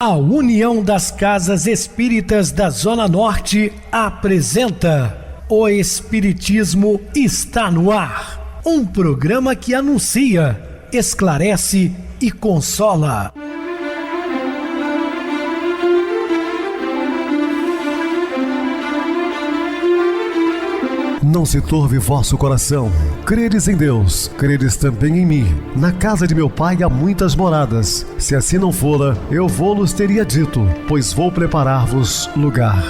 A União das Casas Espíritas da Zona Norte apresenta O Espiritismo está no ar. Um programa que anuncia, esclarece e consola. Não se turve vosso coração. Credes em Deus, credes também em mim. Na casa de meu pai há muitas moradas. Se assim não fora, eu vou-los teria dito, pois vou preparar-vos lugar.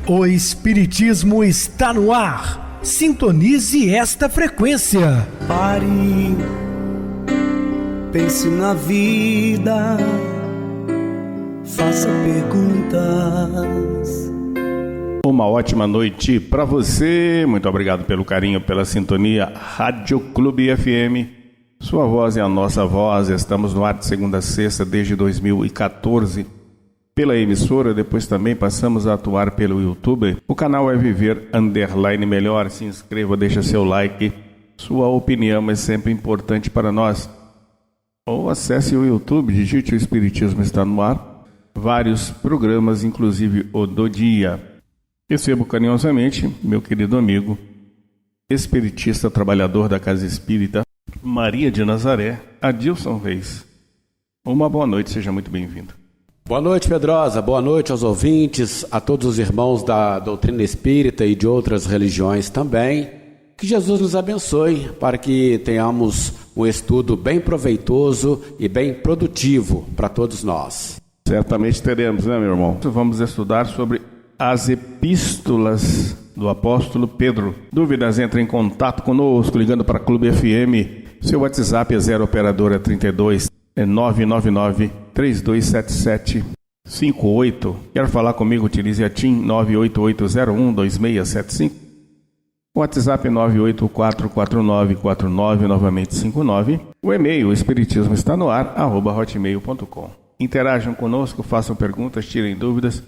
O Espiritismo está no ar. Sintonize esta frequência. Pare, pense na vida, faça perguntas. Uma ótima noite para você. Muito obrigado pelo carinho, pela sintonia. Rádio Clube FM. Sua voz é a nossa voz. Estamos no ar de segunda a sexta desde 2014. Pela emissora, depois também passamos a atuar pelo YouTube. O canal é Viver _ Melhor. Se inscreva, deixa seu like. Sua opinião é sempre importante para nós. Ou acesse o YouTube, digite O Espiritismo está no ar. Vários programas, inclusive o do dia. Recebo carinhosamente meu querido amigo, espiritista, trabalhador da Casa Espírita Maria de Nazaré, Adilson Reis. Uma boa noite, seja muito bem-vindo. Boa noite, Pedrosa. Boa noite aos ouvintes, a todos os irmãos da doutrina espírita e de outras religiões também. Que Jesus nos abençoe para que tenhamos um estudo bem proveitoso e bem produtivo para todos nós. Certamente teremos, né, meu irmão? Vamos estudar sobre as epístolas do apóstolo Pedro. Dúvidas, entre em contato conosco ligando para Clube FM. Seu WhatsApp é 0 operadora 32 999 3277 58. Quer falar comigo? Utilize a TIM 988012675. WhatsApp 9844949, novamente 59. O e-mail espiritismo está no ar @hotmail.com. Interajam conosco, façam perguntas, tirem dúvidas.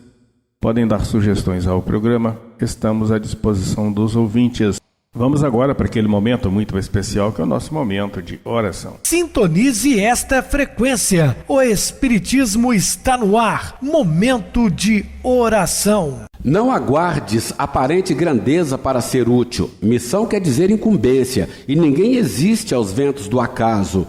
Podem dar sugestões ao programa, estamos à disposição dos ouvintes. Vamos agora para aquele momento muito especial que é o nosso momento de oração. Sintonize esta frequência. O Espiritismo está no ar. Momento de oração. Não aguardes aparente grandeza para ser útil. Missão quer dizer incumbência, e ninguém existe aos ventos do acaso.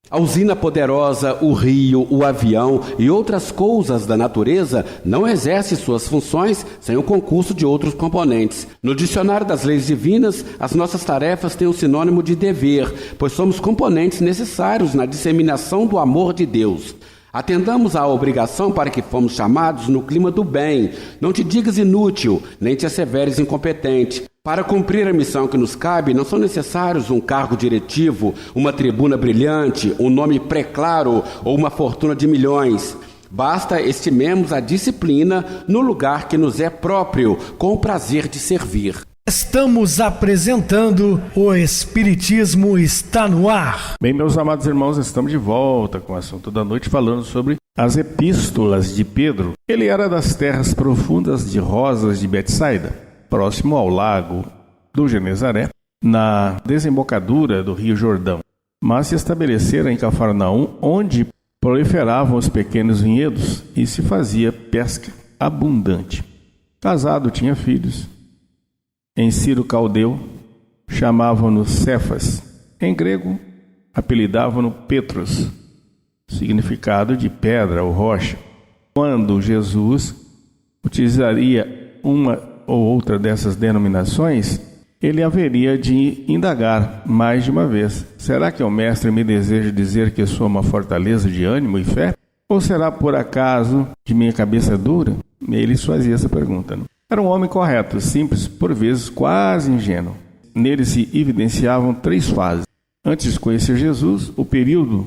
A usina poderosa, o rio, o avião e outras coisas da natureza não exercem suas funções sem o concurso de outros componentes. No dicionário das leis divinas, as nossas tarefas têm o sinônimo de dever, pois somos componentes necessários na disseminação do amor de Deus. Atendamos à obrigação para que fomos chamados no clima do bem. Não te digas inútil, nem te asseveres incompetente. Para cumprir a missão que nos cabe, não são necessários um cargo diretivo, uma tribuna brilhante, um nome pré-claro ou uma fortuna de milhões. Basta estimemos a disciplina no lugar que nos é próprio, com o prazer de servir. Estamos apresentando O Espiritismo está no ar. Bem, meus amados irmãos, estamos de volta com o assunto da noite, falando sobre as epístolas de Pedro. Ele era das terras profundas de Rosas de Betsaida, próximo ao lago do Genezaré, na desembocadura do Rio Jordão, mas se estabelecera em Cafarnaum, onde proliferavam os pequenos vinhedos e se fazia pesca abundante. Casado, tinha filhos. Em Ciro Caldeu, chamavam-no Cefas. Em grego, apelidavam-no Petros, significado de pedra ou rocha. Quando Jesus utilizaria uma ou outra dessas denominações, ele haveria de indagar mais de uma vez: será que o mestre me deseja dizer que sou uma fortaleza de ânimo e fé? Ou será por acaso de minha cabeça dura? Ele fazia essa pergunta, não? Era um homem correto, simples, por vezes quase ingênuo. Nele se evidenciavam 3 fases: antes de conhecer Jesus, o período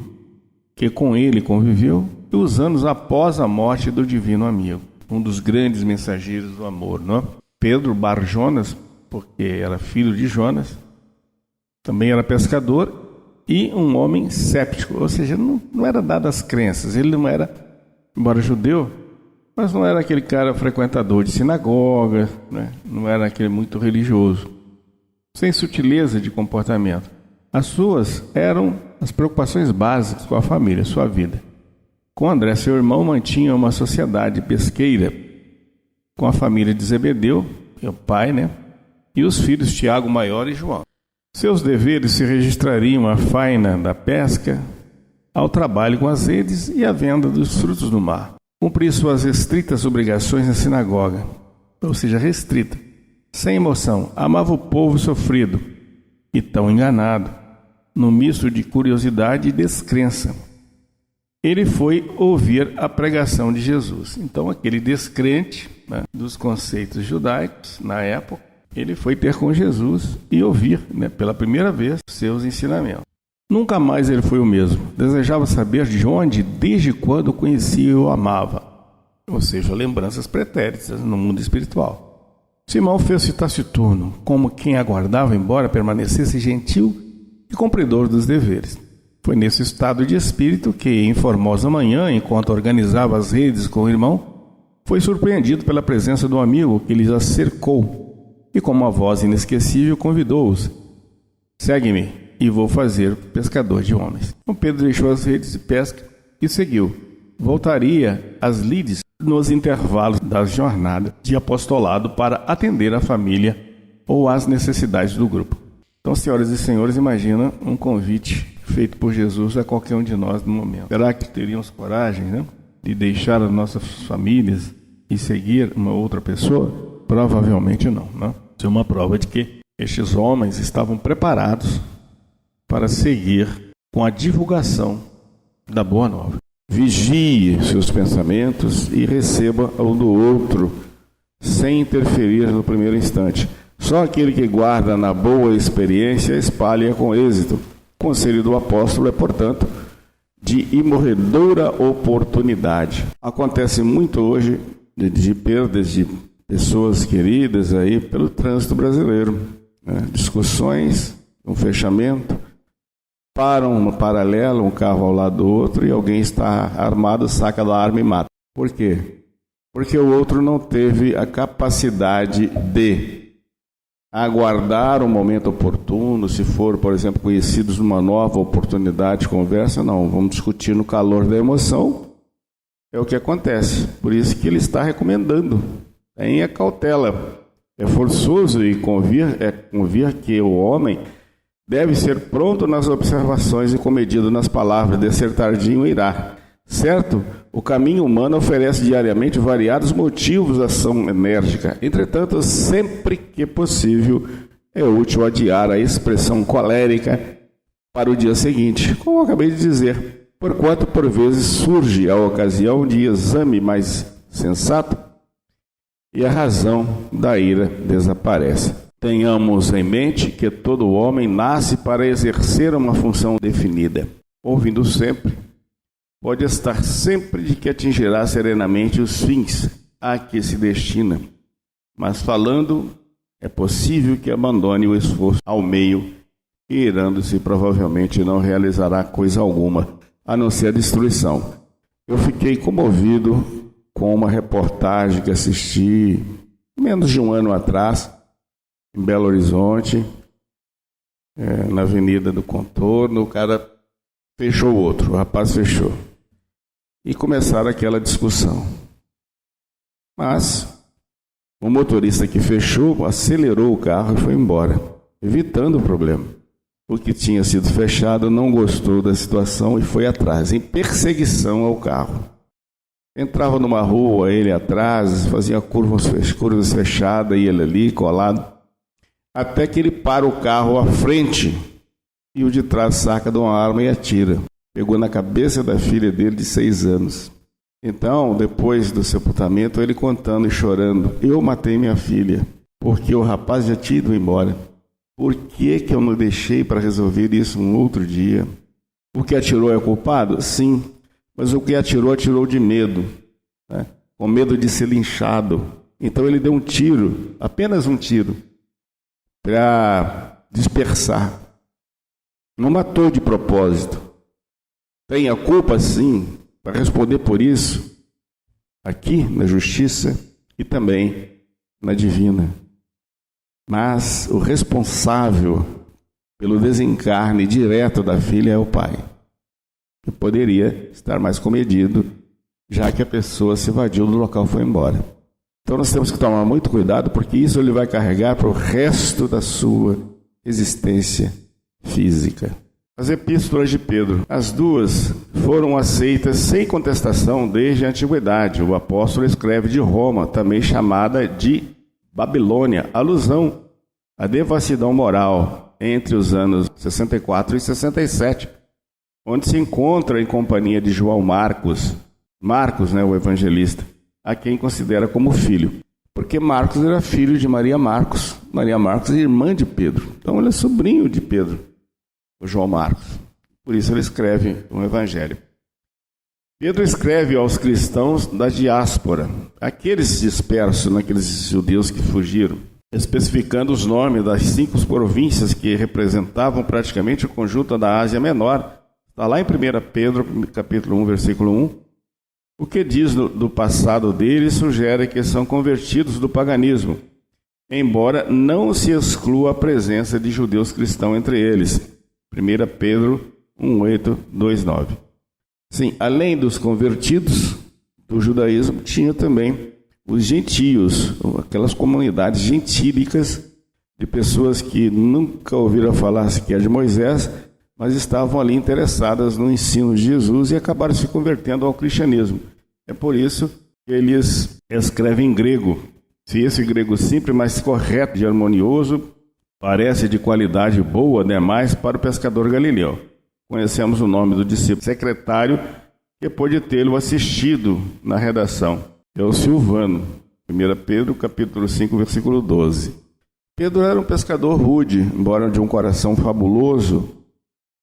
que com ele conviveu e os anos após a morte do divino amigo, um dos grandes mensageiros do amor, não é? Pedro Bar Jonas, porque era filho de Jonas, também era pescador e um homem séptico, ou seja, não era dado às crenças. Ele não era, embora judeu, mas não era aquele cara frequentador de sinagoga, né? Não era aquele muito religioso, sem sutileza de comportamento. As suas eram as preocupações básicas com a família, sua vida. Com André, seu irmão, mantinha uma sociedade pesqueira com a família de Zebedeu, o pai, e os filhos Tiago Maior e João. Seus deveres se registrariam à faina da pesca, ao trabalho com as redes e à venda dos frutos do mar. Cumprir suas restritas obrigações na sinagoga, ou seja, restrita, sem emoção, amava o povo sofrido e tão enganado, num misto de curiosidade e descrença. Ele foi ouvir a pregação de Jesus. Então, aquele descrente dos conceitos judaicos, na época, ele foi ter com Jesus e ouvir, pela primeira vez, seus ensinamentos. Nunca mais ele foi o mesmo. Desejava saber de onde, desde quando o conhecia e o amava. Ou seja, lembranças pretéritas no mundo espiritual. Simão fez-se taciturno, como quem aguardava, embora permanecesse gentil e cumpridor dos deveres. Foi nesse estado de espírito que, em formosa manhã, enquanto organizava as redes com o irmão, foi surpreendido pela presença de um amigo que lhes cercou e, com uma voz inesquecível, convidou-os: "Segue-me e vou fazer pescador de homens." Então Pedro deixou as redes de pesca e seguiu. Voltaria às lides nos intervalos da jornada de apostolado para atender a família ou às necessidades do grupo. Então, senhoras e senhores, imagina um convite feito por Jesus a qualquer um de nós no momento. Será que teríamos coragem, de deixar as nossas famílias e seguir uma outra pessoa? Provavelmente não, Isso é uma prova de que estes homens estavam preparados para seguir com a divulgação da Boa Nova. Vigie seus pensamentos e receba um do outro, sem interferir no primeiro instante. Só aquele que guarda na boa experiência espalha com êxito. O conselho do apóstolo é, portanto, de imorredoura oportunidade. Acontece muito hoje de perdas de pessoas queridas aí pelo trânsito brasileiro. Discussões, um fechamento, param no paralelo, um carro ao lado do outro, e alguém está armado, saca da arma e mata. Por quê? Porque o outro não teve a capacidade de aguardar um momento oportuno. Se for, por exemplo, conhecidos numa nova oportunidade de conversa, não, vamos discutir no calor da emoção. É o que acontece. Por isso que ele está recomendando: tenha cautela. É forçoso e convir que o homem deve ser pronto nas observações e comedido nas palavras, de ser tardio em irá. Certo? O caminho humano oferece diariamente variados motivos à ação enérgica. Entretanto, sempre que possível, é útil adiar a expressão colérica para o dia seguinte, como eu acabei de dizer, porquanto por vezes surge a ocasião de exame mais sensato e a razão da ira desaparece. Tenhamos em mente que todo homem nasce para exercer uma função definida. Ouvindo sempre, pode estar sempre de que atingirá serenamente os fins a que se destina, mas falando, é possível que abandone o esforço ao meio e, irando-se, provavelmente não realizará coisa alguma, a não ser a destruição. Eu fiquei comovido com uma reportagem que assisti menos de um ano atrás, em Belo Horizonte, na Avenida do Contorno. O cara fechou o outro, o rapaz fechou. E começaram aquela discussão. Mas o motorista que fechou acelerou o carro e foi embora, evitando o problema. O que tinha sido fechado não gostou da situação e foi atrás, em perseguição ao carro. Entrava numa rua, ele atrás, fazia curvas fechadas, e ele ali, colado, até que ele para o carro à frente e o de trás saca de uma arma e atira. Pegou na cabeça da filha dele de 6 anos. Então, depois do sepultamento, ele contando e chorando: eu matei minha filha, porque o rapaz já tinha ido embora. Por que eu não deixei para resolver isso um outro dia? O que atirou é culpado? Sim, mas o que atirou de medo, com medo de ser linchado. Então ele deu um tiro, apenas um tiro, para dispersar. Não matou de propósito. Tem a culpa, sim, para responder por isso, aqui na justiça e também na divina. Mas o responsável pelo desencarne direto da filha, é o pai. Que poderia estar mais comedido, já que a pessoa se evadiu do local e foi embora. Então nós temos que tomar muito cuidado, porque isso ele vai carregar para o resto da sua existência física. As epístolas de Pedro, as duas foram aceitas sem contestação desde a antiguidade. O apóstolo escreve de Roma, também chamada de Babilônia, alusão à devassidão moral entre os anos 64 e 67, onde se encontra em companhia de João Marcos, o evangelista, a quem considera como filho, porque Marcos era filho de Maria Marcos é irmã de Pedro, então ele é sobrinho de Pedro, o João Marcos, por isso ele escreve um evangelho. Pedro escreve aos cristãos da diáspora, aqueles dispersos, naqueles judeus que fugiram, especificando os nomes das 5 províncias que representavam praticamente o conjunto da Ásia Menor. Está lá em 1 Pedro, capítulo 1, versículo 1. O que diz do passado deles sugere que são convertidos do paganismo, embora não se exclua a presença de judeus cristãos entre eles. 1 Pedro 1:8, 2:9. Sim, além dos convertidos do judaísmo, tinha também os gentios, aquelas comunidades gentílicas de pessoas que nunca ouviram falar sequer de Moisés, mas estavam ali interessadas no ensino de Jesus e acabaram se convertendo ao cristianismo. É por isso que eles escrevem em grego. Se esse grego simples, mas correto e harmonioso, parece de qualidade boa demais para o pescador galileu. Conhecemos o nome do discípulo secretário que pôde tê-lo assistido na redação. É o Silvano, 1 Pedro, capítulo 5, versículo 12. Pedro era um pescador rude, embora de um coração fabuloso,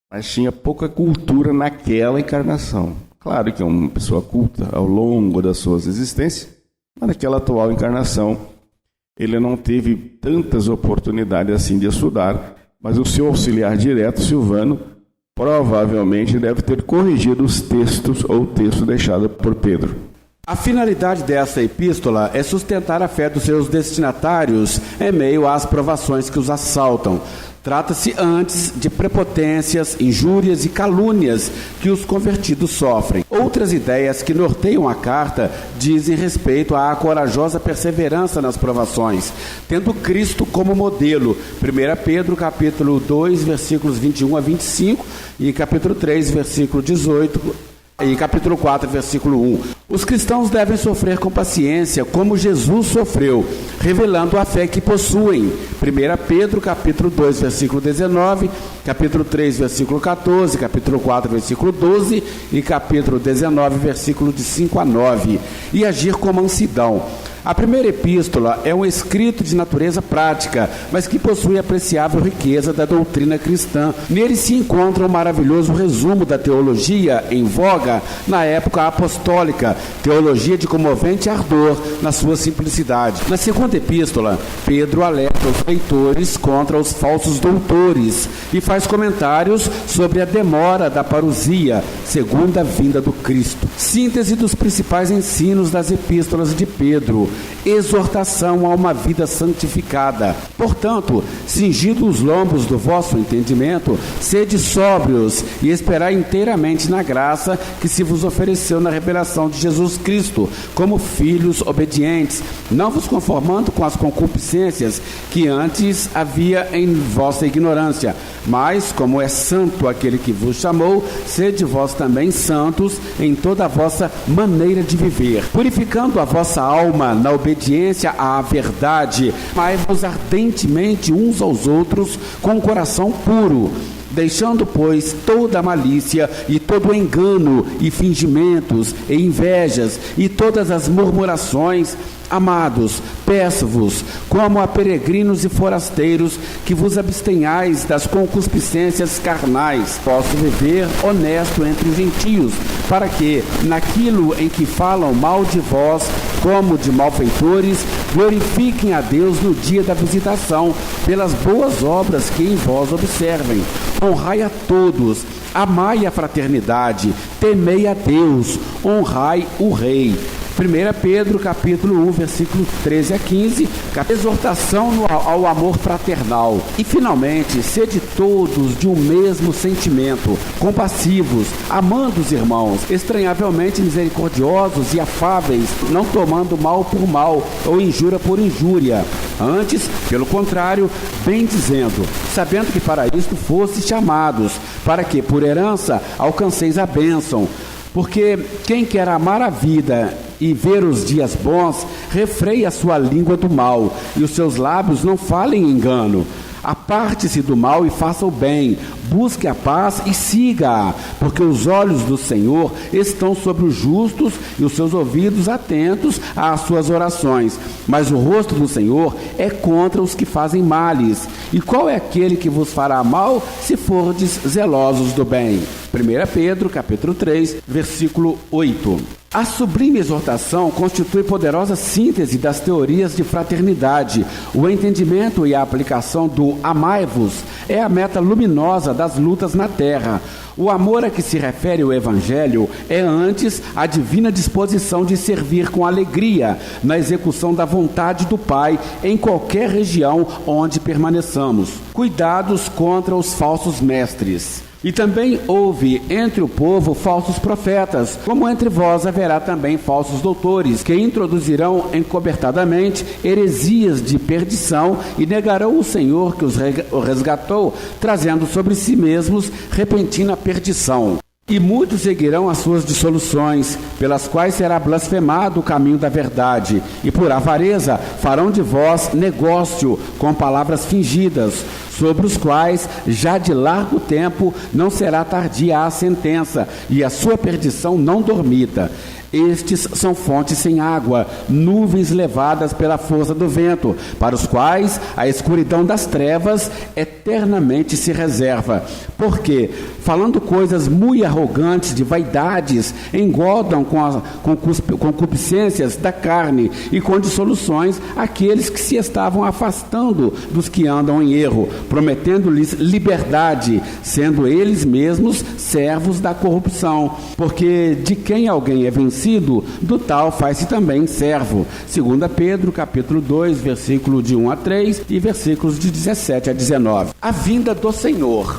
mas tinha pouca cultura naquela encarnação. Claro que é uma pessoa culta ao longo das suas existências, mas naquela atual encarnação ele não teve tantas oportunidades assim de estudar, mas o seu auxiliar direto, Silvano, provavelmente deve ter corrigido os textos ou o texto deixado por Pedro. A finalidade dessa epístola é sustentar a fé dos seus destinatários em meio às provações que os assaltam. Trata-se antes de prepotências, injúrias e calúnias que os convertidos sofrem. Outras ideias que norteiam a carta dizem respeito à corajosa perseverança nas provações, tendo Cristo como modelo. 1 Pedro, capítulo 2, versículos 21 a 25 e capítulo 3, versículo 18 e capítulo 4, versículo 1. Os cristãos devem sofrer com paciência, como Jesus sofreu, revelando a fé que possuem. 1 Pedro, capítulo 2, versículo 19, capítulo 3, versículo 14, capítulo 4, versículo 12 e capítulo 19, versículo de 5 a 9. E agir com mansidão. A primeira epístola é um escrito de natureza prática, mas que possui apreciável riqueza da doutrina cristã. Nele se encontra um maravilhoso resumo da teologia em voga na época apostólica, teologia de comovente ardor na sua simplicidade. Na segunda epístola, Pedro alerta os leitores contra os falsos doutores e faz comentários sobre a demora da parousia, segunda vinda do Cristo. Síntese dos principais ensinos das epístolas de Pedro. Exortação a uma vida santificada. Portanto, cingindo os lombos do vosso entendimento, sede sóbrios e esperai inteiramente na graça que se vos ofereceu na revelação de Jesus Cristo, como filhos obedientes, não vos conformando com as concupiscências que antes havia em vossa ignorância, mas, como é santo aquele que vos chamou, sede vós também santos em toda a vossa maneira de viver, purificando a vossa alma na obediência à verdade, amai-vos ardentemente uns aos outros com um coração puro, deixando, pois, toda a malícia e todo o engano e fingimentos e invejas e todas as murmurações. Amados, peço-vos, como a peregrinos e forasteiros, que vos abstenhais das concupiscências carnais, posso viver honesto entre os gentios, para que, naquilo em que falam mal de vós, como de malfeitores, glorifiquem a Deus no dia da visitação, pelas boas obras que em vós observem. Honrai a todos, amai a fraternidade, temei a Deus, honrai o Rei. 1 Pedro, capítulo 1, versículo 13 a 15, exortação ao amor fraternal. E, finalmente, sede todos de um mesmo sentimento, compassivos, amando os irmãos, estranhavelmente misericordiosos e afáveis, não tomando mal por mal ou injúria por injúria. Antes, pelo contrário, bendizendo, sabendo que para isto fostes chamados, para que, por herança, alcanceis a bênção. Porque quem quer amar a vida e ver os dias bons, refreie a sua língua do mal, e os seus lábios não falem engano. Aparte-se do mal e faça o bem, busque a paz e siga-a, porque os olhos do Senhor estão sobre os justos e os seus ouvidos atentos às suas orações. Mas o rosto do Senhor é contra os que fazem males. E qual é aquele que vos fará mal, se fordes zelosos do bem? 1 Pedro, capítulo 3, versículo 8. A sublime exortação constitui poderosa síntese das teorias de fraternidade. O entendimento e a aplicação do amai-vos é a meta luminosa das lutas na terra. O amor a que se refere o Evangelho é antes a divina disposição de servir com alegria na execução da vontade do Pai em qualquer região onde permaneçamos. Cuidados contra os falsos mestres. E também houve entre o povo falsos profetas, como entre vós haverá também falsos doutores, que introduzirão encobertadamente heresias de perdição e negarão o Senhor que os resgatou, trazendo sobre si mesmos repentina perdição. E muitos seguirão as suas dissoluções, pelas quais será blasfemado o caminho da verdade, e por avareza farão de vós negócio com palavras fingidas, sobre os quais já de largo tempo não será tardia a sentença, e a sua perdição não dormita. Estes são fontes sem água, nuvens levadas pela força do vento, para os quais a escuridão das trevas eternamente se reserva. Porque, falando coisas muito arrogantes de vaidades, engodam com concupiscências da carne e com dissoluções aqueles que se estavam afastando dos que andam em erro, prometendo-lhes liberdade, sendo eles mesmos servos da corrupção. Porque de quem alguém é vencido, do tal faz-se também servo. 2 Pedro, capítulo 2, versículo de 1 a 3 e versículos de 17 a 19. A vinda do Senhor.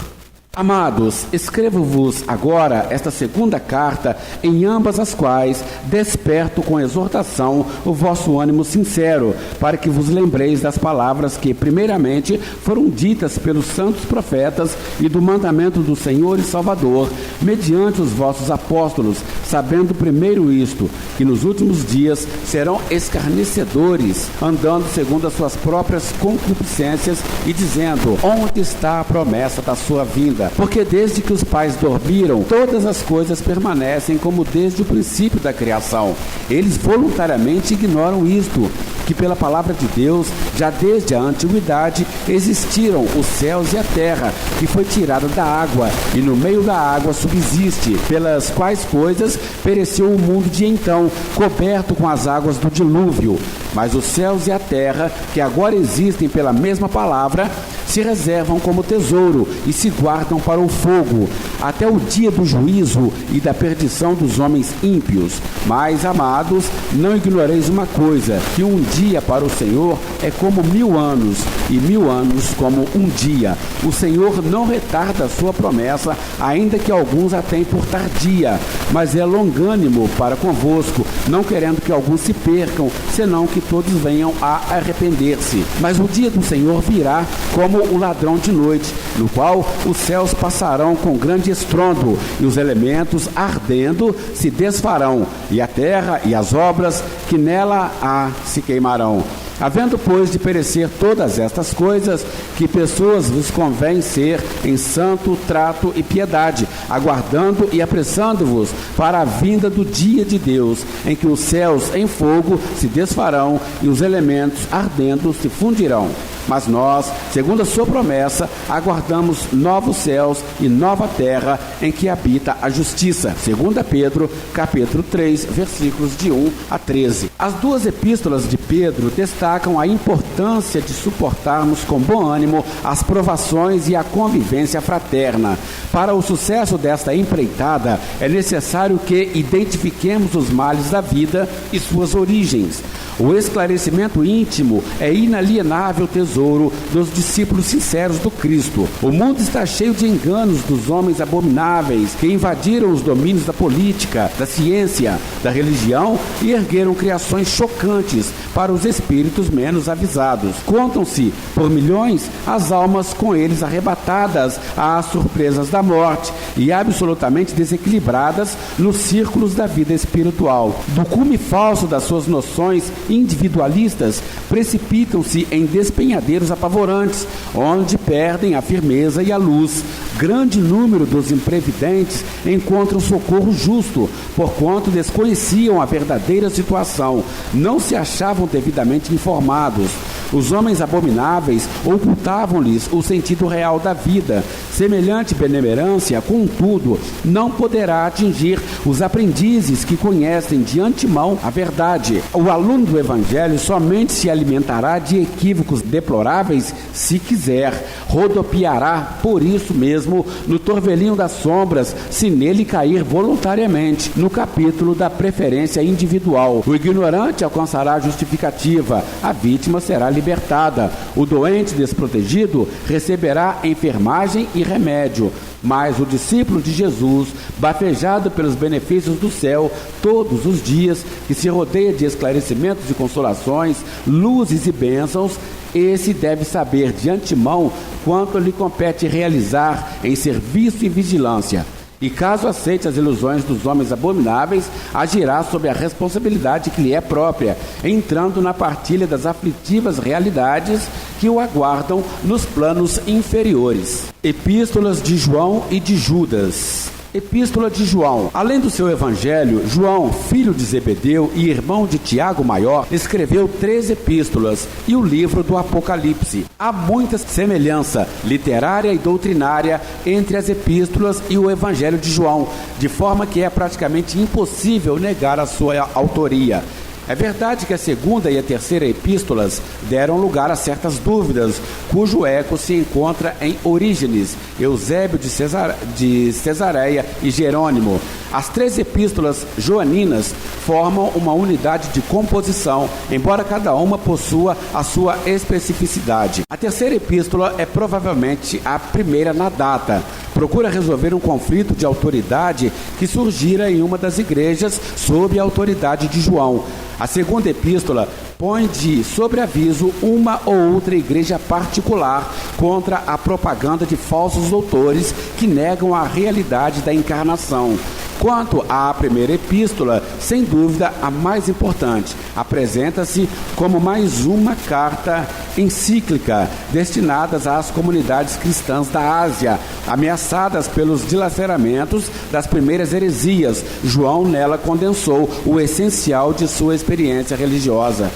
Amados, escrevo-vos agora esta segunda carta, em ambas as quais desperto com exortação o vosso ânimo sincero, para que vos lembreis das palavras que primeiramente foram ditas pelos santos profetas e do mandamento do Senhor e Salvador, mediante os vossos apóstolos, sabendo primeiro isto, que nos últimos dias serão escarnecedores, andando segundo as suas próprias concupiscências e dizendo: onde está a promessa da sua vinda? Porque desde que os pais dormiram, todas as coisas permanecem como desde o princípio da criação. Eles voluntariamente ignoram isto, que pela palavra de Deus, já desde a antiguidade, existiram os céus e a terra, que foi tirada da água, e no meio da água subsiste, pelas quais coisas pereceu o mundo de então, coberto com as águas do dilúvio. Mas os céus e a terra, que agora existem pela mesma palavra, se reservam como tesouro e se guardam para o fogo, até o dia do juízo e da perdição dos homens ímpios. Mas, amados, não ignoreis uma coisa, que um dia para o Senhor é como 1000 anos, e 1000 anos como um dia. O Senhor não retarda a sua promessa, ainda que alguns a tenham por tardia, mas é longânimo para convosco, não querendo que alguns se percam, senão que todos venham a arrepender-se. Mas o dia do Senhor virá como o ladrão de noite, no qual os céus passarão com grande estrondo, e os elementos ardendo se desfarão, e a terra e as obras que nela há se queimarão. Havendo, pois, de perecer todas estas coisas, que pessoas vos convém ser em santo trato e piedade, aguardando e apressando-vos para a vinda do dia de Deus, em que os céus em fogo se desfarão e os elementos ardendo se fundirão. Mas nós, segundo a sua promessa, aguardamos novos céus e nova terra em que habita a justiça. 2 Pedro, capítulo 3, versículos de 1 a 13. As duas epístolas de Pedro destacam a importância de suportarmos com bom ânimo as provações e a convivência fraterna. Para o sucesso desta empreitada, é necessário que identifiquemos os males da vida e suas origens. O esclarecimento íntimo é inalienável tesouro dos discípulos sinceros do Cristo. O mundo está cheio de enganos dos homens abomináveis que invadiram os domínios da política, da ciência, da religião e ergueram criações chocantes para os espíritos menos avisados. Contam-se, por milhões, as almas com eles arrebatadas às surpresas da morte e absolutamente desequilibradas nos círculos da vida espiritual. Do cume falso das suas noções individualistas, precipitam-se em despenhadeiros apavorantes, onde perdem a firmeza e a luz. Grande número dos imprevidentes encontram socorro justo, porquanto desconheciam a verdadeira situação, não se achavam devidamente informados. Os homens abomináveis ocultavam-lhes o sentido real da vida. Semelhante benemerência, contudo, não poderá atingir os aprendizes que conhecem de antemão a verdade. O aluno do Evangelho somente se alimentará de equívocos deploráveis se quiser. Rodopiará, por isso mesmo, no torvelinho das sombras, se nele cair voluntariamente. No capítulo da preferência individual, o ignorante alcançará a justificativa, a vítima será libertada. O doente desprotegido receberá enfermagem e remédio. Mas o discípulo de Jesus, bafejado pelos benefícios do céu todos os dias, que se rodeia de esclarecimentos e consolações, luzes e bênçãos, esse deve saber de antemão quanto lhe compete realizar em serviço e vigilância. E caso aceite as ilusões dos homens abomináveis, agirá sob a responsabilidade que lhe é própria, entrando na partilha das aflitivas realidades que o aguardam nos planos inferiores. Epístolas de João e de Judas. Epístola de João. Além do seu evangelho, João, filho de Zebedeu e irmão de Tiago Maior, escreveu 3 epístolas e o livro do Apocalipse. Há muita semelhança literária e doutrinária entre as epístolas e o evangelho de João, de forma que é praticamente impossível negar a sua autoria. É verdade que a segunda e a terceira epístolas deram lugar a certas dúvidas, cujo eco se encontra em Orígenes, Eusébio de Cesareia e Jerônimo. As 3 epístolas joaninas formam uma unidade de composição, embora cada uma possua a sua especificidade. A terceira epístola é provavelmente a primeira na data. Procura resolver um conflito de autoridade que surgira em uma das igrejas sob a autoridade de João. A segunda epístola põe de sobreaviso uma ou outra igreja particular contra a propaganda de falsos doutores que negam a realidade da encarnação. Quanto à primeira epístola, sem dúvida a mais importante, apresenta-se como mais uma carta encíclica destinada às comunidades cristãs da Ásia, ameaçadas pelos dilaceramentos das primeiras heresias. João nela condensou o essencial de sua experiência religiosa.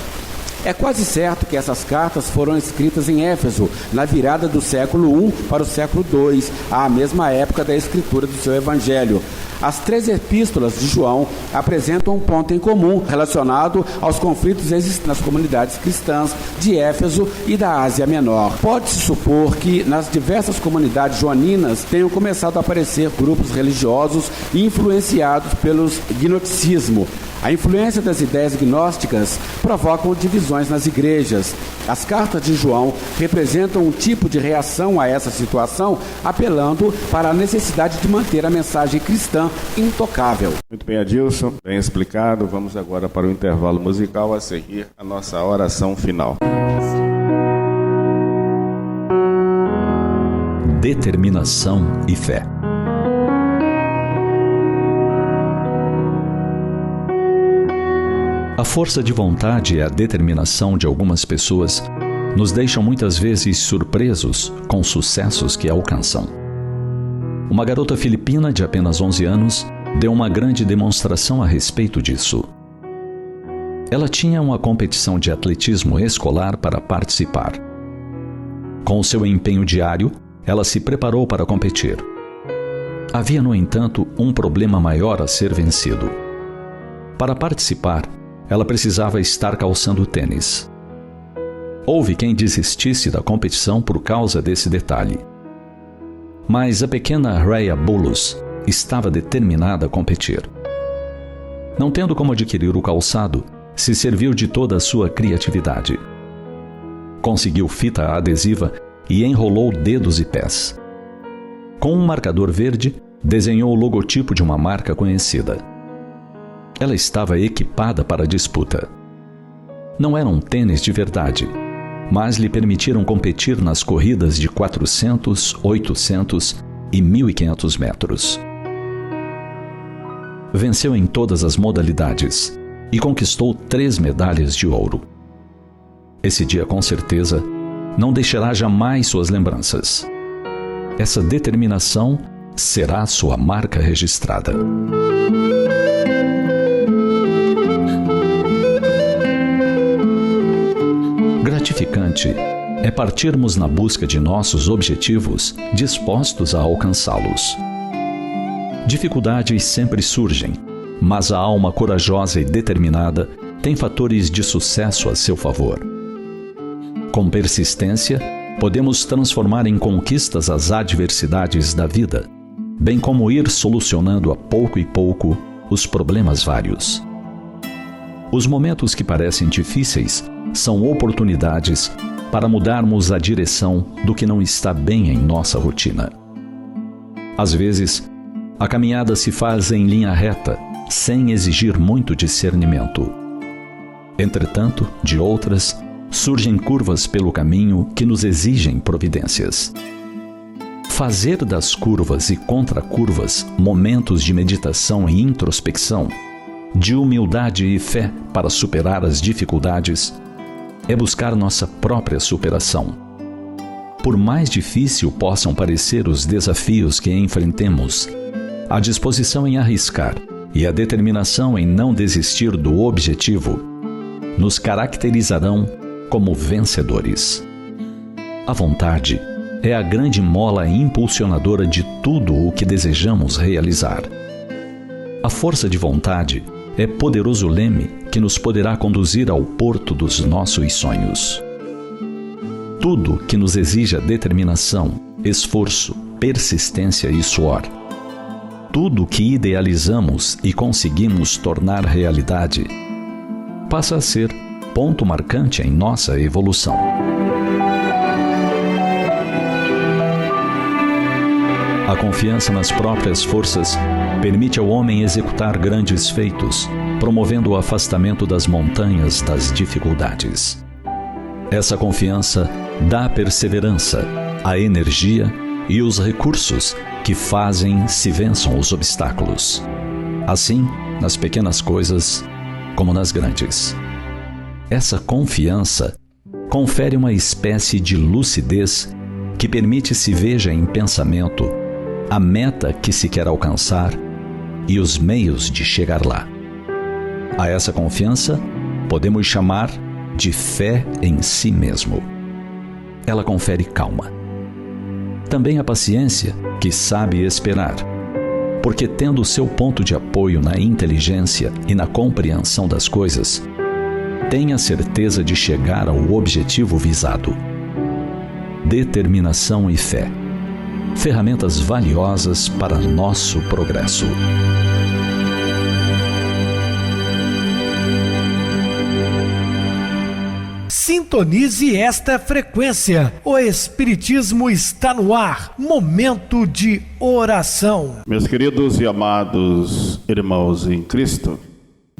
É quase certo que essas cartas foram escritas em Éfeso, na virada do século I para o século II, à mesma época da escritura do seu evangelho. As 3 epístolas de João apresentam um ponto em comum relacionado aos conflitos existentes nas comunidades cristãs de Éfeso e da Ásia Menor. Pode-se supor que nas diversas comunidades joaninas tenham começado a aparecer grupos religiosos influenciados pelo gnosticismo. A influência das ideias gnósticas provocam divisões nas igrejas. As cartas de João representam um tipo de reação a essa situação, apelando para a necessidade de manter a mensagem cristã intocável. Muito bem, Adilson, bem explicado. Vamos agora para o intervalo musical, a seguir a nossa oração final. Determinação e fé. A força de vontade e a determinação de algumas pessoas nos deixam muitas vezes surpresos com os sucessos que alcançam. Uma garota filipina de apenas 11 anos deu uma grande demonstração a respeito disso. Ela tinha uma competição de atletismo escolar para participar. Com seu empenho diário, ela se preparou para competir. Havia, no entanto, um problema maior a ser vencido. Para participar, ela precisava estar calçando tênis. Houve quem desistisse da competição por causa desse detalhe. Mas a pequena Rhea Bulloss estava determinada a competir. Não tendo como adquirir o calçado, se serviu de toda a sua criatividade. Conseguiu fita adesiva e enrolou dedos e pés. Com um marcador verde, desenhou o logotipo de uma marca conhecida. Ela estava equipada para a disputa. Não eram tênis de verdade, mas lhe permitiram competir nas corridas de 400, 800 e 1.500 metros. Venceu em todas as modalidades e conquistou 3 medalhas de ouro. Esse dia, com certeza, não deixará jamais suas lembranças. Essa determinação será sua marca registrada. Gratificante é partirmos na busca de nossos objetivos, dispostos a alcançá-los. Dificuldades sempre surgem, mas a alma corajosa e determinada tem fatores de sucesso a seu favor. Com persistência, podemos transformar em conquistas as adversidades da vida, bem como ir solucionando a pouco e pouco os problemas vários. Os momentos que parecem difíceis são oportunidades para mudarmos a direção do que não está bem em nossa rotina. Às vezes, a caminhada se faz em linha reta, sem exigir muito discernimento. Entretanto, de outras, surgem curvas pelo caminho que nos exigem providências. Fazer das curvas e contracurvas momentos de meditação e introspecção, de humildade e fé para superar as dificuldades, é buscar nossa própria superação. Por mais difícil possam parecer os desafios que enfrentemos, a disposição em arriscar e a determinação em não desistir do objetivo nos caracterizarão como vencedores. A vontade é a grande mola impulsionadora de tudo o que desejamos realizar. A força de vontade é poderoso leme que nos poderá conduzir ao porto dos nossos sonhos. Tudo que nos exija determinação, esforço, persistência e suor. Tudo que idealizamos e conseguimos tornar realidade passa a ser ponto marcante em nossa evolução. A confiança nas próprias forças permite ao homem executar grandes feitos, promovendo o afastamento das montanhas das dificuldades. Essa confiança dá a perseverança, a energia e os recursos que fazem se vençam os obstáculos. Assim, nas pequenas coisas como nas grandes. Essa confiança confere uma espécie de lucidez que permite se veja em pensamento a meta que se quer alcançar e os meios de chegar lá. A essa confiança podemos chamar de fé em si mesmo. Ela confere calma. Também a paciência, que sabe esperar, porque tendo seu ponto de apoio na inteligência e na compreensão das coisas, tem a certeza de chegar ao objetivo visado. Determinação e fé, ferramentas valiosas para nosso progresso. Sintonize esta frequência. O Espiritismo está no ar. Momento de oração. Meus queridos e amados irmãos em Cristo,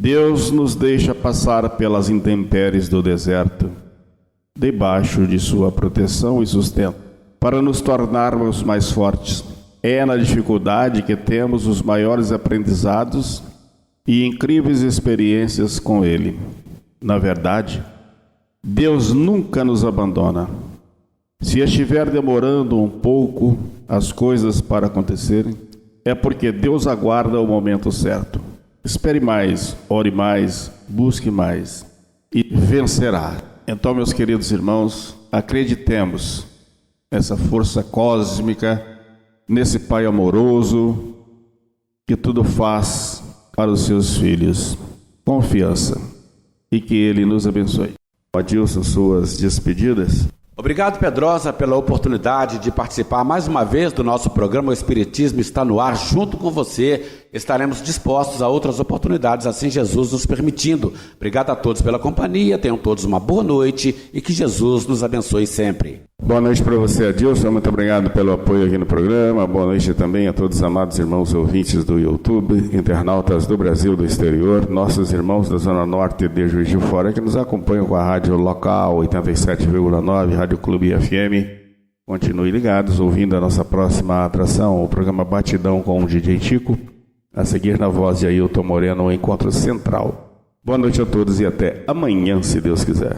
Deus nos deixa passar pelas intempéries do deserto, debaixo de sua proteção e sustento, para nos tornarmos mais fortes. É na dificuldade que temos os maiores aprendizados e incríveis experiências com Ele. Na verdade, Deus nunca nos abandona. Se estiver demorando um pouco as coisas para acontecerem, é porque Deus aguarda o momento certo. Espere mais, ore mais, busque mais e vencerá. Então, meus queridos irmãos, acreditemos nessa força cósmica, nesse Pai amoroso que tudo faz para os seus filhos. Confiança e que Ele nos abençoe. Adilson, suas despedidas. Obrigado, Pedrosa, pela oportunidade de participar mais uma vez do nosso programa O Espiritismo Está no Ar. Junto com você, estaremos dispostos a outras oportunidades, assim Jesus nos permitindo. Obrigado a todos pela companhia, tenham todos uma boa noite e que Jesus nos abençoe sempre. Boa noite para você, Adilson. Muito obrigado pelo apoio aqui no programa. Boa noite também a todos os amados irmãos ouvintes do YouTube, internautas do Brasil, do exterior, nossos irmãos da Zona Norte de Juiz de Fora que nos acompanham com a rádio local 87,9, Rádio Clube FM. Continue ligados, ouvindo a nossa próxima atração, o programa Batidão com o DJ Tico. A seguir, na voz de Ailton Moreno, o Encontro Central. Boa noite a todos e até amanhã, se Deus quiser.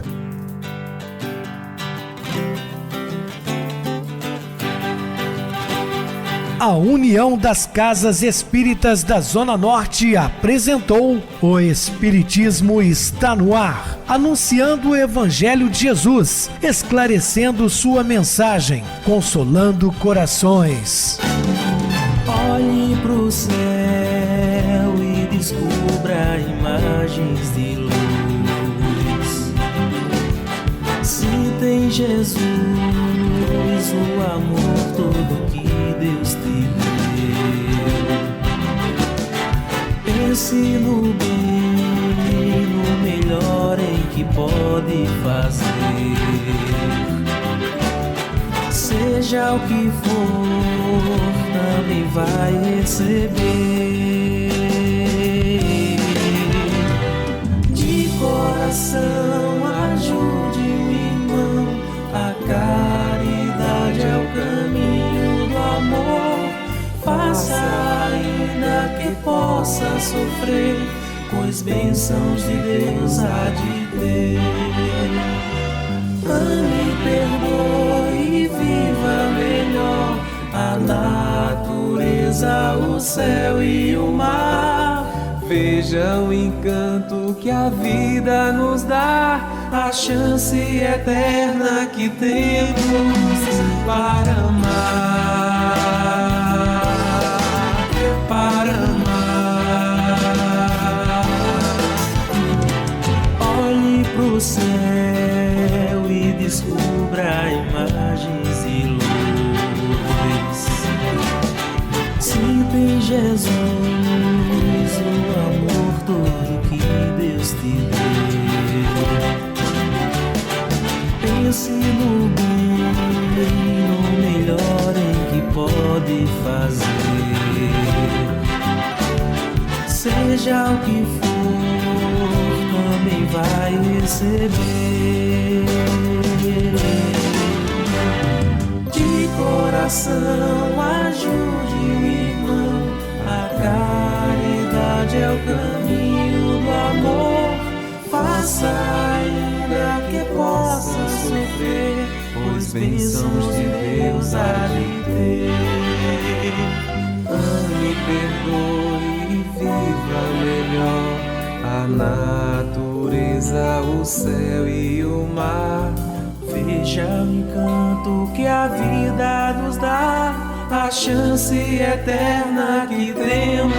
A União das Casas Espíritas da Zona Norte apresentou O Espiritismo Está no Ar, anunciando o Evangelho de Jesus, esclarecendo sua mensagem, consolando corações. Olhe pro céu e descubra imagens de luz. Se tem Jesus, o amor todo que Deus te deu. Pense no bem, no melhor em que pode fazer. Seja o que for, também vai receber. De coração, ajude o irmão, a caridade é o caminho do amor. Faça ainda que possa sofrer, pois bênçãos de Deus há de ter. Ame, perdoe e viva melhor a natureza, o céu e o mar. Veja o encanto que a vida nos dá, a chance eterna que temos para amar, para amar. Olhe pro céu e descubra imagens e luz. Sinta em Jesus o amor todo que Deus te deu. Pense no bem, no melhor em que pode fazer. Seja o que for, também vai receber. De coração, ajude o irmão, a caridade é o caminho do amor. Faça ainda que possa sofrer, pois bênçãos de Deus há de ter. Ame, perdoe e viva melhor a natureza, o céu e o mar. Veja o encanto que a vida nos dá, a chance eterna que temos